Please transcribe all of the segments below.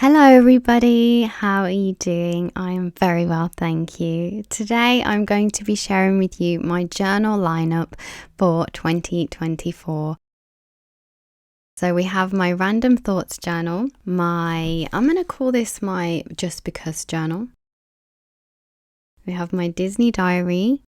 Hello everybody, how are you doing? I'm very well, thank you. Today I'm going to be sharing with you my journal lineup for 2024. So we have my random thoughts journal, I'm going to call this my just because journal. We have my Disney diary,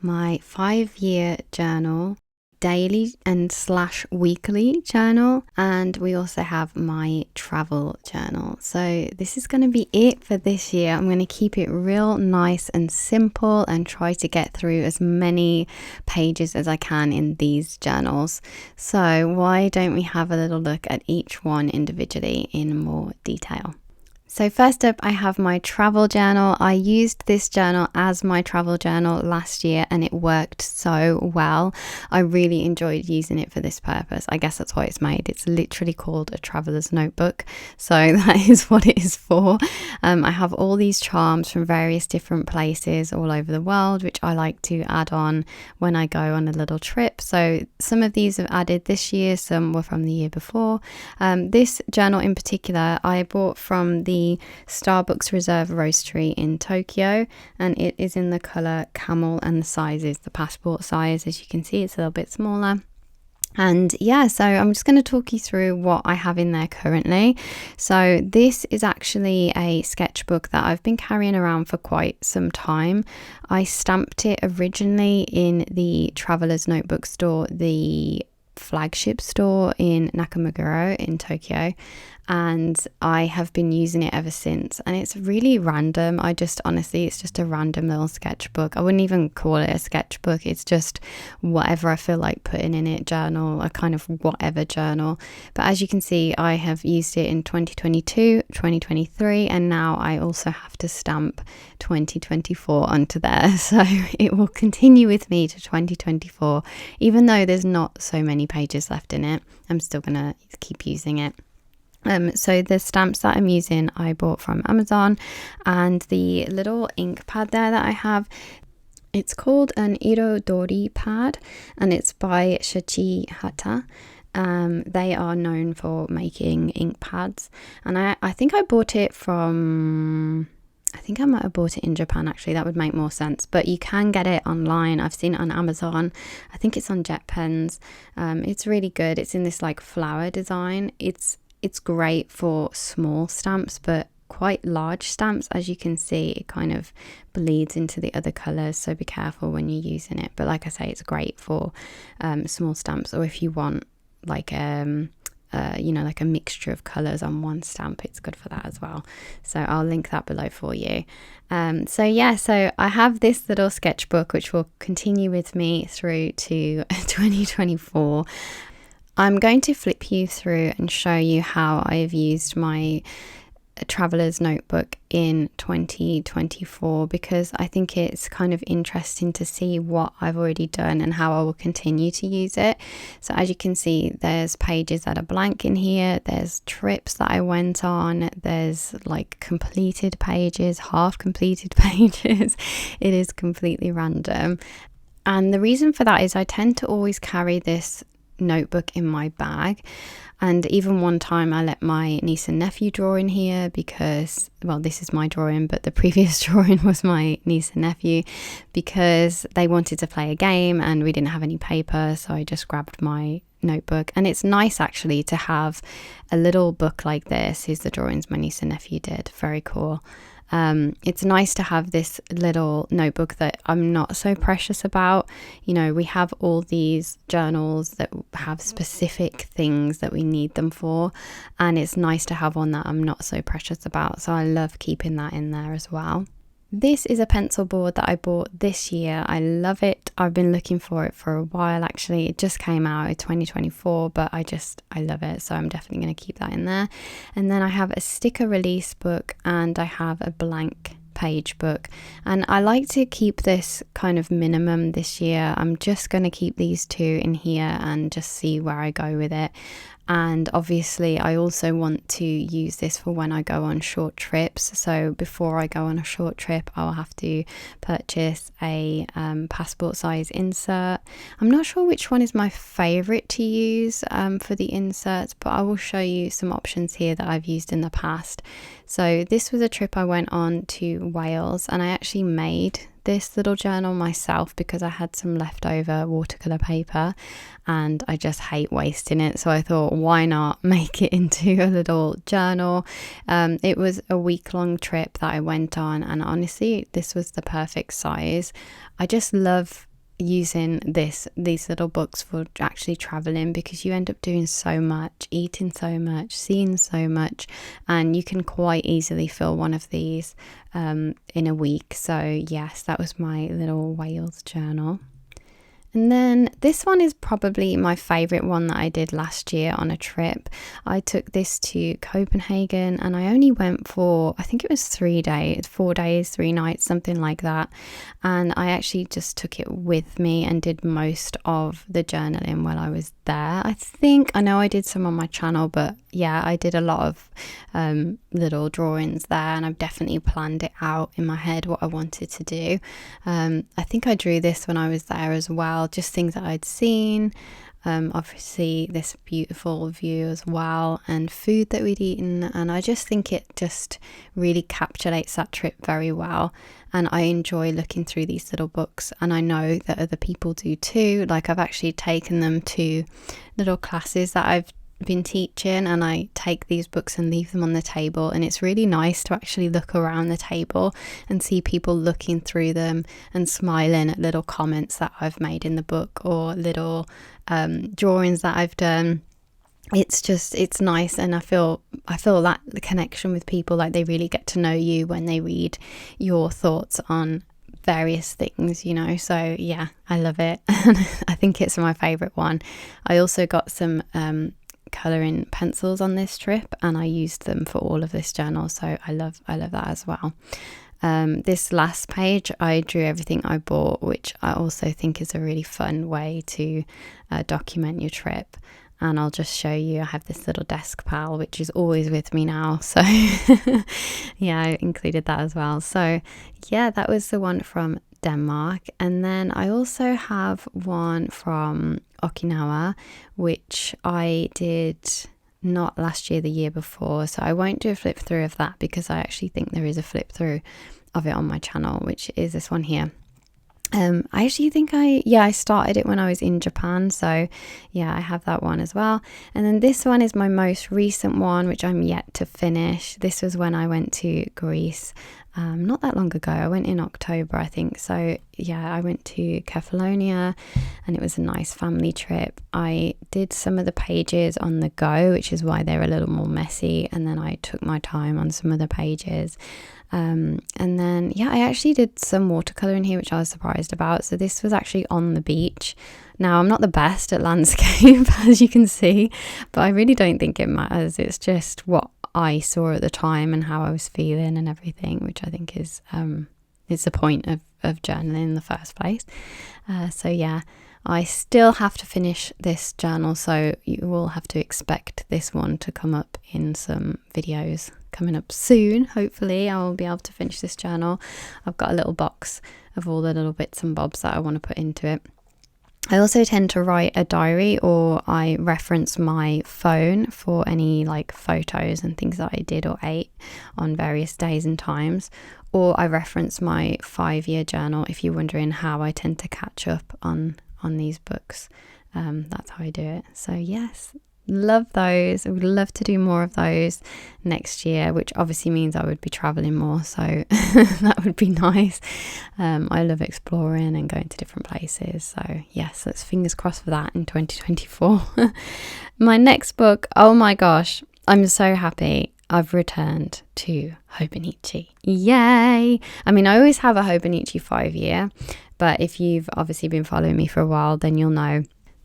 my 5-year journal, daily and / weekly journal, and we also have my travel journal. So this is going to be it for this year. I'm going to keep it real nice and simple and try to get through as many pages as I can in these journals. So why don't we have a little look at each one individually in more detail. So first up, I have my travel journal. I used this journal as my travel journal last year and it worked so well. I really enjoyed using it for this purpose. I guess that's why it's made. It's literally called a traveler's notebook. So that is what it is for. I have all these charms from various different places all over the world, which I like to add on when I go on a little trip. So some of these have added this year, some were from the year before. This journal in particular, I bought from the Starbucks Reserve Roastery in Tokyo, and it is in the colour camel, and the size is the passport size. As you can see, it's a little bit smaller. And yeah, so I'm just going to talk you through what I have in there currently. So this is actually a sketchbook that I've been carrying around for quite some time. I stamped it originally in the Traveler's Notebook store, the flagship store in Nakameguro in Tokyo, and I have been using it ever since. And it's really random. It's just a random little sketchbook. I wouldn't even call it a sketchbook. It's just whatever I feel like putting in it, journal, a kind of whatever journal. But as you can see, I have used it in 2022, 2023, and now I also have to stamp 2024 onto there. So it will continue with me to 2024, even though there's not so many pages left in it. I'm still gonna keep using it. So the stamps that I'm using I bought from Amazon, and the little ink pad there that I have, it's called an Irodori pad, and it's by Shachi Hata. They are known for making ink pads, and I think I bought it from... I think I might have bought it in Japan, actually. That would make more sense. But you can get it online. I've seen it on Amazon. I think it's on JetPens. It's really good. It's in this like flower design. It's great for small stamps, but quite large stamps. As you can see, it kind of bleeds into the other colours. So be careful when you're using it. But like I say, it's great for small stamps, or if you want like like a mixture of colours on one stamp, it's good for that as well. So I'll link that below for you. So I have this little sketchbook which will continue with me through to 2024. I'm going to flip you through and show you how I've used my traveler's notebook in 2024, because I think it's kind of interesting to see what I've already done and how I will continue to use it. So as you can see, there's pages that are blank in here, there's trips that I went on, there's like completed pages, half completed pages. It is completely random, and the reason for that is I tend to always carry this notebook in my bag. And even one time I let my niece and nephew draw in here because, well, this is my drawing, but the previous drawing was my niece and nephew, because they wanted to play a game and we didn't have any paper, so I just grabbed my notebook. And it's nice actually to have a little book like this. Here's the drawings my niece and nephew did. Very cool. It's nice to have this little notebook that I'm not so precious about. You know, we have all these journals that have specific things that we need them for, and it's nice to have one that I'm not so precious about. So I love keeping that in there as well. This is a pencil board that I bought this year. I love it. I've been looking for it for a while actually. It just came out in 2024, but I love it. So I'm definitely going to keep that in there. And then I have a sticker release book, and I have a blank page book, and I like to keep this kind of minimum this year. I'm just going to keep these two in here and just see where I go with it. And obviously I also want to use this for when I go on short trips. So before I go on a short trip, I'll have to purchase a passport size insert. I'm not sure which one is my favorite to use for the inserts, but I will show you some options here that I've used in the past. So this was a trip I went on to Wales, and I actually made this little journal myself because I had some leftover watercolor paper and I just hate wasting it. So I thought, why not make it into a little journal? It was a week-long trip that I went on, and honestly, this was the perfect size. I just love using these little books for actually traveling, because you end up doing so much, eating so much, seeing so much, and you can quite easily fill one of these in a week. So yes, that was my little Wales journal. And then this one is probably my favourite one that I did last year on a trip. I took this to Copenhagen, and I only went for, I think it was 3 days, 4 days, 3 nights, something like that. And I actually just took it with me and did most of the journaling while I was there. I know I did some on my channel, but yeah, I did a lot of little drawings there, and I've definitely planned it out in my head what I wanted to do. I think I drew this when I was there as well, just things that I'd seen. Obviously this beautiful view as well, and food that we'd eaten, and I just think it just really encapsulates that trip very well. And I enjoy looking through these little books, and I know that other people do too. Like, I've actually taken them to little classes that I've been teaching, and I take these books and leave them on the table, and it's really nice to actually look around the table and see people looking through them and smiling at little comments that I've made in the book, or little drawings that I've done. It's nice, and I feel that the connection with people, like they really get to know you when they read your thoughts on various things, you know. So yeah, I love it. I think it's my favorite one. I also got some colouring pencils on this trip, and I used them for all of this journal, so I love that as well. This last page, I drew everything I bought, which I also think is a really fun way to document your trip. And I'll just show you, I have this little desk pal, which is always with me now. So yeah, I included that as well. So yeah, that was the one from Denmark. And then I also have one from Okinawa, which I did not last year, the year before. So I won't do a flip through of that, because I actually think there is a flip through of it on my channel, which is this one here. I actually think I started it when I was in Japan, so yeah, I have that one as well. And then this one is my most recent one, which I'm yet to finish. This was when I went to Greece, not that long ago. I went in October, I think. So yeah, I went to Kefalonia, and it was a nice family trip. I did some of the pages on the go, which is why they're a little more messy, and then I took my time on some of the pages. And then yeah, I actually did some watercolor in here, which I was surprised about. So this was actually on the beach. Now, I'm not the best at landscape, as you can see, but I really don't think it matters. It's just what I saw at the time and how I was feeling and everything, which I think is the point of journaling in the first place. So yeah, I still have to finish this journal, so you will have to expect this one to come up in some videos coming up soon. Hopefully I will be able to finish this journal. I've got a little box of all the little bits and bobs that I want to put into it. I also tend to write a diary, or I reference my phone for any like photos and things that I did or ate on various days and times, or I reference my 5-year journal if you're wondering how I tend to catch up on these books. That's how I do it. So yes, love those. I would love to do more of those next year, which obviously means I would be traveling more, so that would be nice. I love exploring and going to different places, so yes, let's fingers crossed for that in 2024. My next book, oh my gosh, I'm so happy. I've returned to Hobonichi. Yay! I mean, I always have a Hobonichi 5-year, but if you've obviously been following me for a while, then you'll know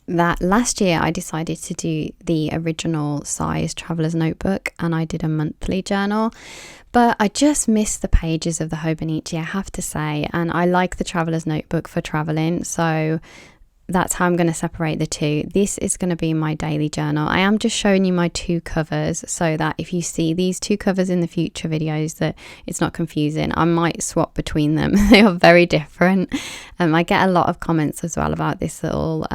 that last year I decided to do the original size traveler's notebook, and I did a monthly journal, but I just missed the pages of the Hobonichi, I have to say, and I like the traveler's notebook for traveling. So that's how I'm going to separate the two. This is going to be my daily journal. I am just showing you my two covers so that if you see these two covers in the future videos, that it's not confusing. I might swap between them. They are very different. I get a lot of comments as well about this little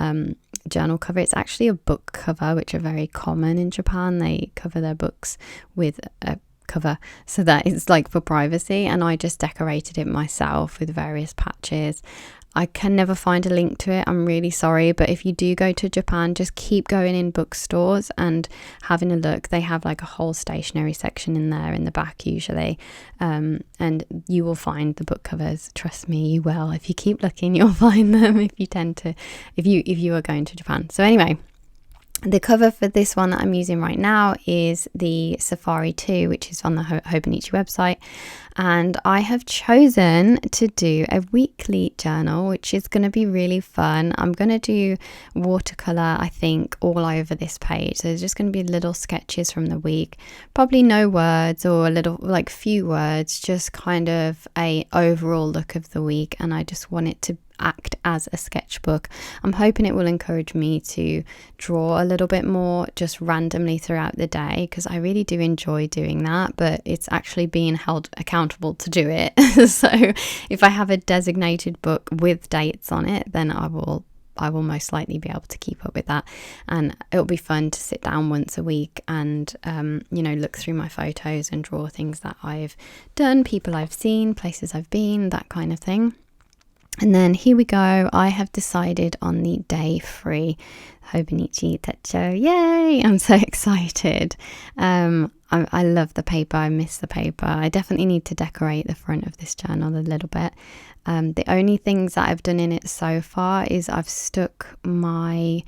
journal cover. It's actually a book cover, which are very common in Japan. They cover their books with a cover so that it's like for privacy, and I just decorated it myself with various patches. I can never find a link to it. I'm really sorry, but if you do go to Japan, just keep going in bookstores and having a look. They have like a whole stationery section in there in the back usually, and you will find the book covers. Trust me, you will. If you keep looking, you'll find them if you are going to Japan. So anyway, the cover for this one that I'm using right now is the Safari 2, which is on the Hobonichi website. And I have chosen to do a weekly journal, which is going to be really fun. I'm going to do watercolor, I think, all over this page. So there's just going to be little sketches from the week, probably no words or a little, like few words, just kind of a overall look of the week. And I just want it to act as a sketchbook. I'm hoping it will encourage me to draw a little bit more just randomly throughout the day, because I really do enjoy doing that, but it's actually being held accountable to do it. So if I have a designated book with dates on it, then I will most likely be able to keep up with that, and it'll be fun to sit down once a week and look through my photos and draw things that I've done, people I've seen, places I've been, that kind of thing. And then here we go. I have decided on the day free Hobonichi Techo. Yay! I'm so excited. I love the paper. I miss the paper. I definitely need to decorate the front of this journal a little bit. The only things that I've done in it so far is I've stuck my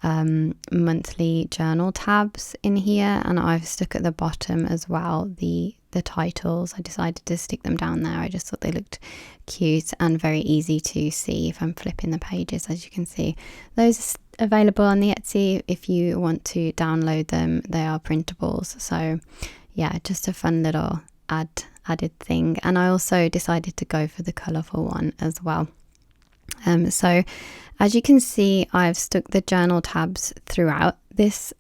monthly journal tabs in here, and I've stuck at the bottom as well the titles. I decided to stick them down there. I just thought they looked cute and very easy to see if I'm flipping the pages. As you can see, those are available on the Etsy if you want to download them. They are printables. So yeah, just a fun little added thing. And I also decided to go for the colourful one as well. So as you can see, I've stuck the journal tabs throughout this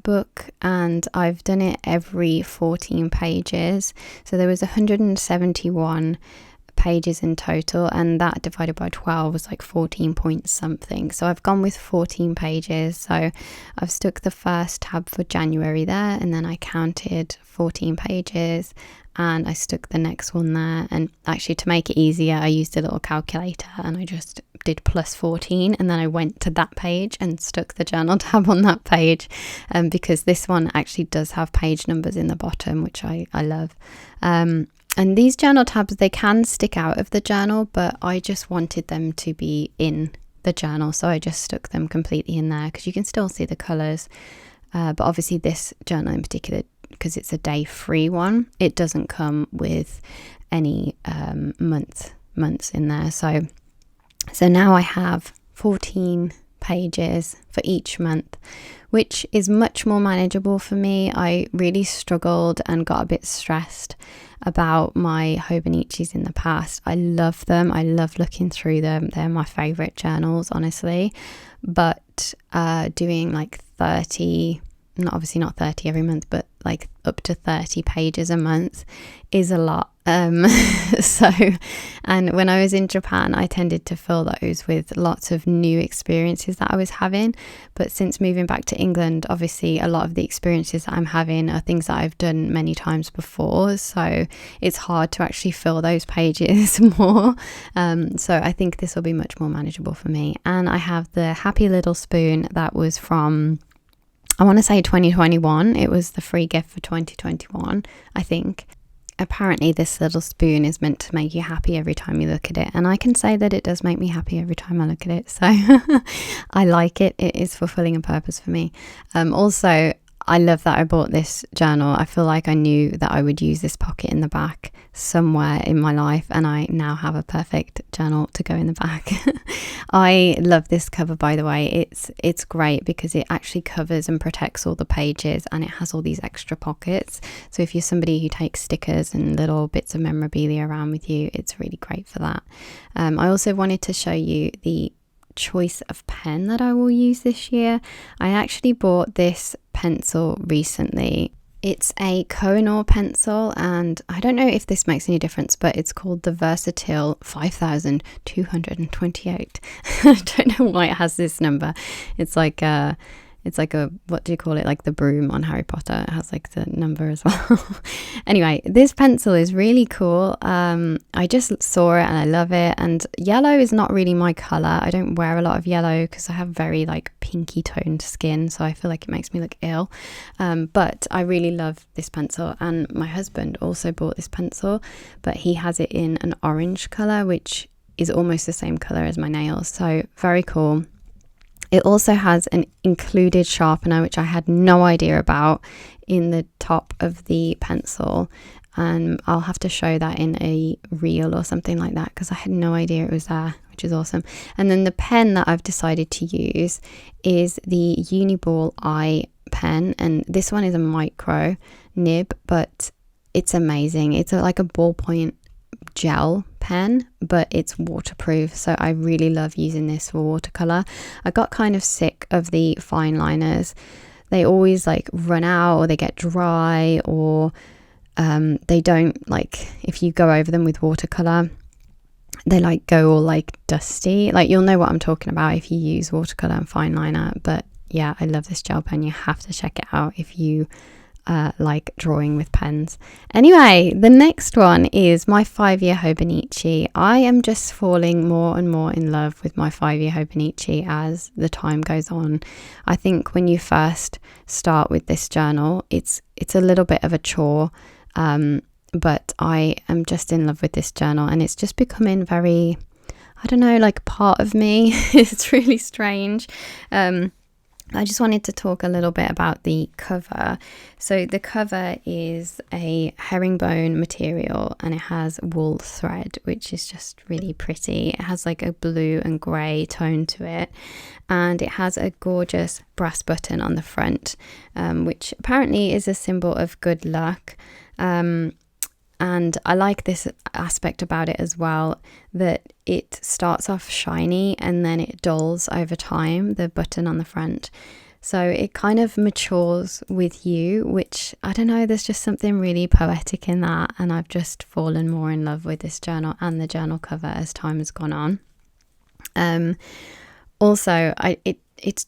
book, and I've done it every 14 pages. So there was 171 pages in total, and that divided by 12 was like 14 point something. So I've gone with 14 pages. So I've stuck the first tab for January there, and then I counted 14 pages, and I stuck the next one there. And actually, to make it easier, I used a little calculator and I just did plus 14, and then I went to that page and stuck the journal tab on that page, because this one actually does have page numbers in the bottom, which I love. And these journal tabs, they can stick out of the journal, but I just wanted them to be in the journal, so I just stuck them completely in there, because you can still see the colours. But obviously this journal in particular, because it's a day free one, it doesn't come with any months in there. So now I have 14 pages for each month, which is much more manageable for me. I really struggled and got a bit stressed about my Hobonichis in the past. I love them. I love looking through them. They're my favourite journals, honestly. But doing like 30, obviously not 30 every month, but like up to 30 pages a month is a lot. And when I was in Japan, I tended to fill those with lots of new experiences that I was having. But since moving back to England, obviously a lot of the experiences that I'm having are things that I've done many times before. So it's hard to actually fill those pages more. So I think this will be much more manageable for me. And I have the Happy Little Spoon that was from, I want to say 2021. It was the free gift for 2021, I think. Apparently this little spoon is meant to make you happy every time you look at it, and I can say that it does make me happy every time I look at it, so I like it. It is fulfilling a purpose for me. Also, I love that I bought this journal. I feel like I knew that I would use this pocket in the back somewhere in my life, and I now have a perfect journal to go in the back. I love this cover, by the way. It's great because it actually covers and protects all the pages, and it has all these extra pockets. So if you're somebody who takes stickers and little bits of memorabilia around with you, it's really great for that. I also wanted to show you the choice of pen that I will use this year. I actually bought this pencil recently. It's a Koh-i-Noor pencil, and I don't know if this makes any difference, but it's called the Versatile 5228. I don't know why it has this number. It's like a, what do you call it? Like the broom on Harry Potter. It has like the number as well. Anyway, this pencil is really cool. I just saw it and I love it. And yellow is not really my color. I don't wear a lot of yellow because I have very like pinky toned skin. So I feel like it makes me look ill. But I really love this pencil. And my husband also bought this pencil, but he has it in an orange color, which is almost the same color as my nails. So very cool. It also has an included sharpener, which I had no idea about, in the top of the pencil. And I'll have to show that in a reel or something like that, because I had no idea it was there, which is awesome. And then the pen that I've decided to use is the Uniball Eye pen. And this one is a micro nib, but it's amazing. It's like a ballpoint gel pen, but it's waterproof, so I really love using this for watercolor. I got kind of sick of the fine liners. They always like run out, or they get dry, or they don't, like, if you go over them with watercolor, they like go all like dusty. Like, you'll know what I'm talking about if you use watercolor and fine liner. But yeah, I love this gel pen. You have to check it out if you like drawing with pens. Anyway, the next one is my 5-year Hobonichi. I am just falling more and more in love with my 5-year Hobonichi as the time goes on. I think when you first start with this journal, it's a little bit of a chore, but I am just in love with this journal, and it's just becoming very, I don't know, like part of me. It's really strange. I just wanted to talk a little bit about the cover. So the cover is a herringbone material, and it has wool thread, which is just really pretty. It has like a blue and grey tone to it, and it has a gorgeous brass button on the front, which apparently is a symbol of good luck. And I like this aspect about it as well, that it starts off shiny and then it dulls over time, the button on the front. So it kind of matures with you, which, I don't know, there's just something really poetic in that. And I've just fallen more in love with this journal and the journal cover as time has gone on. Also, it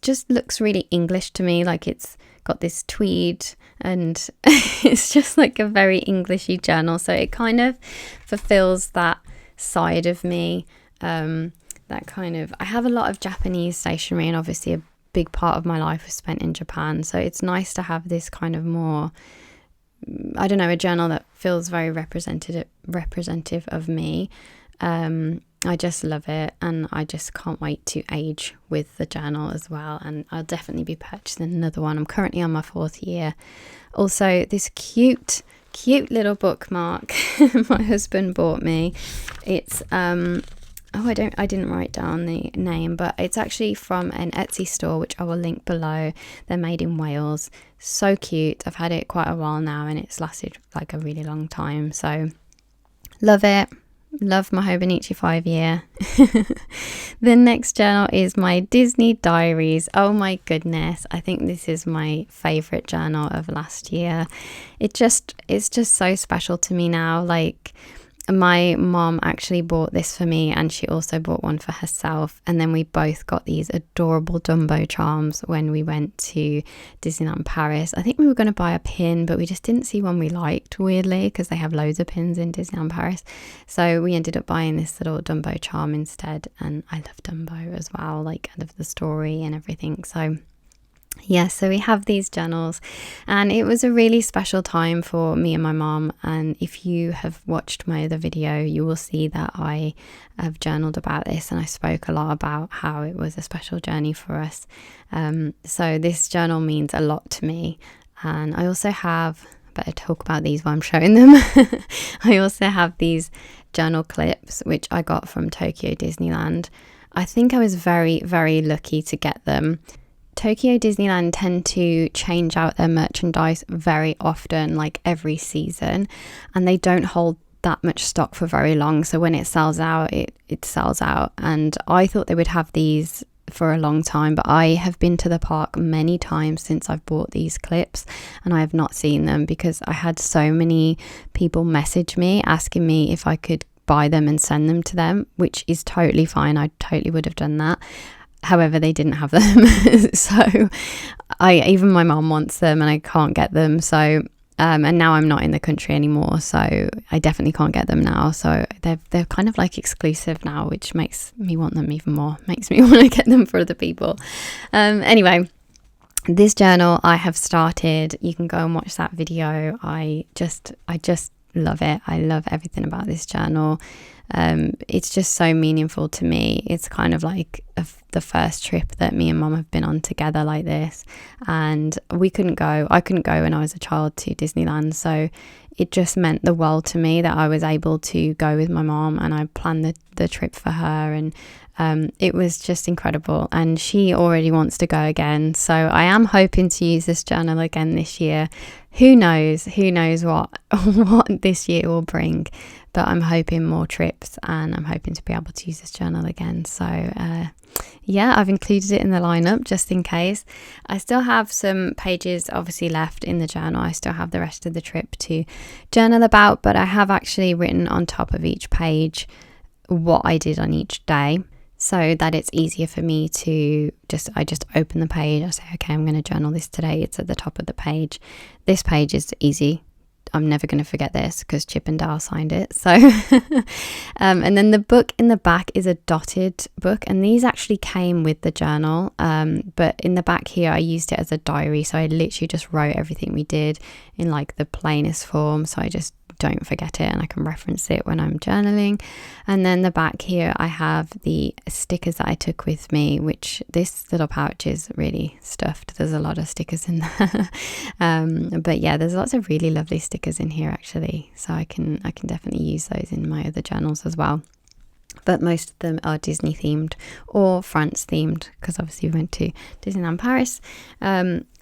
just looks really English to me, like it's got this tweed, and it's just like a very Englishy journal, so it kind of fulfills that side of me, that kind of, I have a lot of Japanese stationery, and obviously a big part of my life was spent in Japan, so it's nice to have this kind of more, I don't know, a journal that feels very representative of me. I just love it, and I just can't wait to age with the journal as well, and I'll definitely be purchasing another one. I'm currently on my 4th year. Also, this cute little bookmark my husband bought me. It's I didn't write down the name, but it's actually from an Etsy store, which I will link below. They're made in Wales. So cute. I've had it quite a while now, and it's lasted like a really long time, so love it. Love my Hobonichi 5-year. The next journal is my Disney Diaries. Oh my goodness, I think this is my favorite journal of last year. It's just so special to me now. Like, my mom actually bought this for me, and she also bought one for herself, and then we both got these adorable Dumbo charms when we went to Disneyland Paris. I think we were going to buy a pin, but we just didn't see one we liked, weirdly, because they have loads of pins in Disneyland Paris, so we ended up buying this little Dumbo charm instead. And I love Dumbo as well, like, I love the story and everything. So yeah, so we have these journals, and it was a really special time for me and my mom. And if you have watched my other video, you will see that I have journaled about this, and I spoke a lot about how it was a special journey for us. So this journal means a lot to me. And I also have, better talk about these while I'm showing them. I also have these journal clips, which I got from Tokyo Disneyland. I think I was very, very lucky to get them. Tokyo Disneyland tend to change out their merchandise very often, like every season, and they don't hold that much stock for very long. So when it sells out, it sells out. And I thought they would have these for a long time, but I have been to the park many times since I've bought these clips, and I have not seen them because I had so many people message me asking me if I could buy them and send them to them, which is totally fine. I totally would have done that. However, they didn't have them. So even my mom wants them and I can't get them. So and now I'm not in the country anymore, so I definitely can't get them now. So they're kind of like exclusive now, which makes me want them even more, makes me want to get them for other people. Anyway, this journal I have started. You can go and watch that video. I just love it. I love everything about this journal. It's just so meaningful to me. It's kind of like the first trip that me and mum have been on together like this, and I couldn't go when I was a child to Disneyland, so it just meant the world to me that I was able to go with my mom, and I planned the trip for her, and it was just incredible. And she already wants to go again, so I am hoping to use this journal again this year. Who knows what this year will bring, but I'm hoping more trips, and I'm hoping to be able to use this journal again. So yeah, I've included it in the lineup just in case. I still have some pages obviously left in the journal. I still have the rest of the trip to journal about, but I have actually written on top of each page what I did on each day, so that it's easier for me to I just open the page. I say, okay, I'm going to journal this today. It's at the top of the page. This page is easy. I'm never going to forget this because Chip and Dale signed it. So, and then the book in the back is a dotted book, and these actually came with the journal. But in the back here, I used it as a diary. So I literally just wrote everything we did in like the plainest form. So I just don't forget it, and I can reference it when I'm journaling. And then the back here, I have the stickers that I took with me, which this little pouch is really stuffed. There's a lot of stickers in there. But yeah, there's lots of really lovely stickers in here actually, so I can definitely use those in my other journals as well. But most of them are Disney themed or France themed, because obviously we went to Disneyland Paris.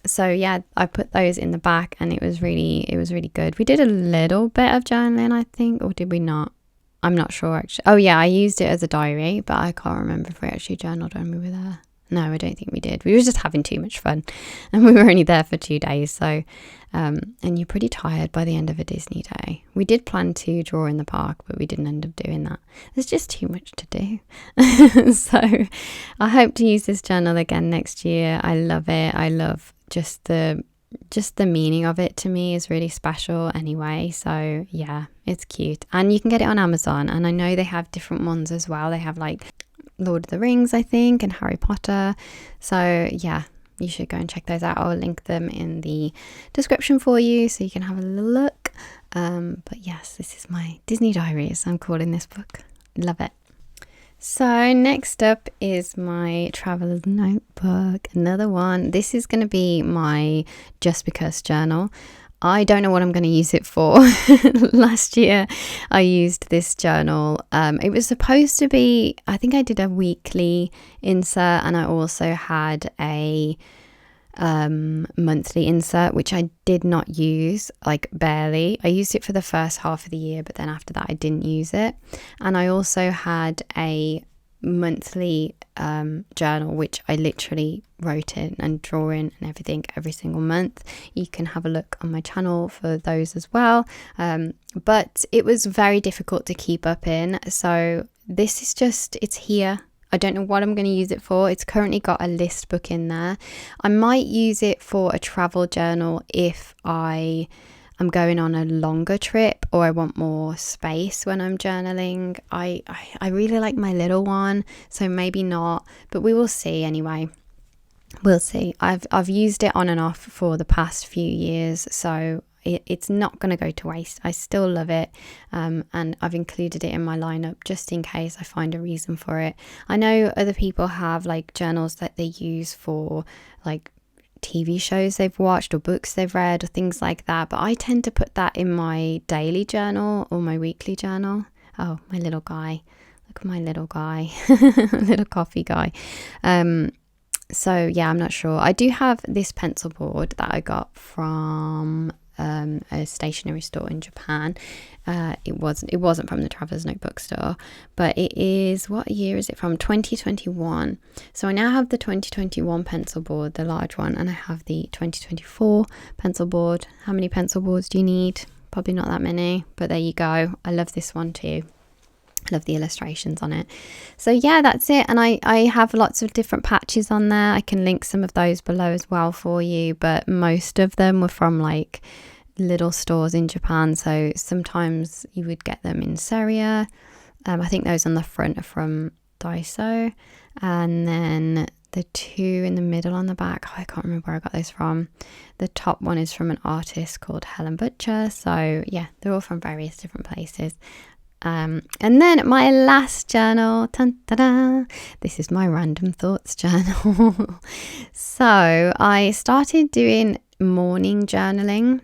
So yeah, I put those in the back, and it was really good. We did a little bit of journaling, I think, or did we not? I'm not sure actually. Oh yeah, I used it as a diary, but I can't remember if we actually journaled when we were there. No, I don't think we did. We were just having too much fun, and we were only there for 2 days. So, and you're pretty tired by the end of a Disney day. We did plan to draw in the park, but we didn't end up doing that. There's just too much to do. So I hope to use this journal again next year. I love it. I love just the meaning of it. To me is really special anyway. So yeah, it's cute, and you can get it on Amazon, and I know they have different ones as well. They have like Lord of the Rings, I think, and Harry Potter. So yeah, you should go and check those out. I'll link them in the description for you so you can have a little look. But yes, this is my Disney Diaries, I'm calling this book. Love it. So next up is my traveler's notebook, another one. This is going to be my Just Because journal. I don't know what I'm going to use it for. Last year I used this journal. It was supposed to be, I think I did a weekly insert, and I also had a monthly insert, which I did not use, like barely. I used it for the first half of the year, but then after that I didn't use it. And I also had a monthly journal, which I literally wrote in and draw in and everything every single month. You can have a look on my channel for those as well, but it was very difficult to keep up in. So this is just, it's here. I don't know what I'm going to use it for. It's currently got a list book in there. I might use it for a travel journal if I am going on a longer trip or I want more space when I'm journaling. I really like my little one, so maybe not, but we will see anyway. We'll see. I've used it on and off for the past few years, so it's not going to go to waste. I still love it, and I've included it in my lineup just in case I find a reason for it. I know other people have like journals that they use for like TV shows they've watched or books they've read or things like that, but I tend to put that in my daily journal or my weekly journal. Oh, my little guy. Look at my little guy. Little coffee guy. So yeah, I'm not sure. I do have this pencil board that I got from a stationery store in Japan. It wasn't from the Traveler's Notebook store, but it is, what year is it from? 2021. So I now have the 2021 pencil board, the large one, and I have the 2024 pencil board. How many pencil boards do you need? Probably not that many, but there you go. I love this one too. I love the illustrations on it. So yeah, that's it. And I have lots of different patches on there. I can link some of those below as well for you, but most of them were from like little stores in Japan. So sometimes you would get them in Seria. I think those on the front are from Daiso, and then the two in the middle on the back, I can't remember where I got those from. The top one is from an artist called Helen Butcher. So yeah, they're all from various different places. And then my last journal, this is my random thoughts journal. So I started doing morning journaling.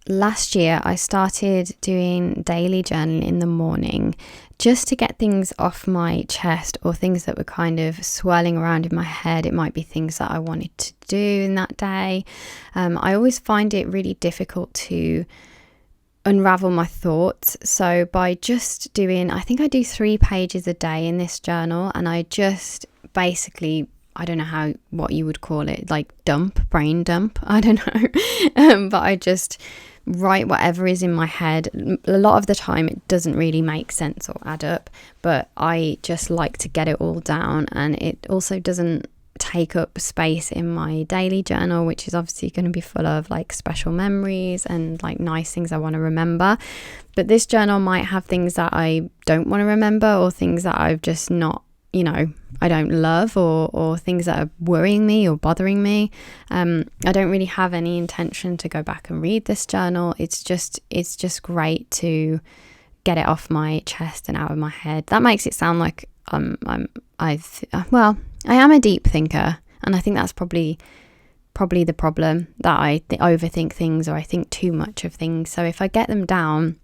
Last year I started doing daily journaling in the morning, just to get things off my chest, or things that were kind of swirling around in my head. It might be things that I wanted to do in that day. I always find it really difficult to unravel my thoughts. So by just doing, I think I do 3 pages a day in this journal, and I just basically, I don't know what you would call it, like brain dump, I don't know. But I just write whatever is in my head. A lot of the time it doesn't really make sense or add up, but I just like to get it all down, and it also doesn't take up space in my daily journal, which is obviously going to be full of like special memories and like nice things I want to remember. But this journal might have things that I don't want to remember, or things that I've just not, I don't love, or things that are worrying me or bothering me. I don't really have any intention to go back and read this journal. It's just great to get it off my chest and out of my head. That makes it sound like I am a deep thinker, and I think that's probably the problem, that I overthink things, or I think too much of things. So if I get them down,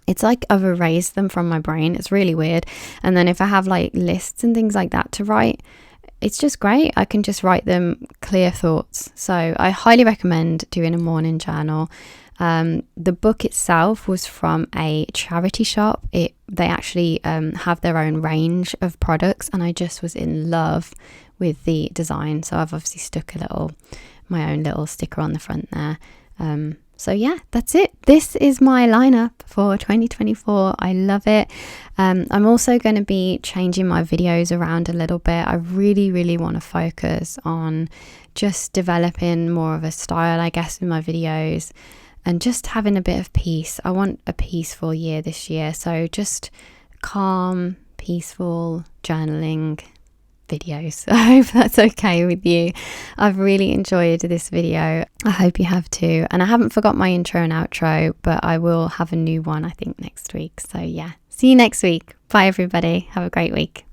it's like I've erased them from my brain. It's really weird. And then if I have like lists and things like that to write, it's just great. I can just write them clear thoughts. So I highly recommend doing a morning journal. The book itself was from a charity shop. They actually have their own range of products, and I just was in love with the design. So I've obviously stuck my own little sticker on the front there. So yeah, that's it. This is my lineup for 2024. I love it. I'm also going to be changing my videos around a little bit. I really, really want to focus on just developing more of a style, I guess, in my videos, and just having a bit of peace. I want a peaceful year this year. So just calm, peaceful journaling videos. I hope that's okay with you. I've really enjoyed this video. I hope you have too. And I haven't forgot my intro and outro, but I will have a new one, I think, next week. So yeah, see you next week. Bye everybody. Have a great week.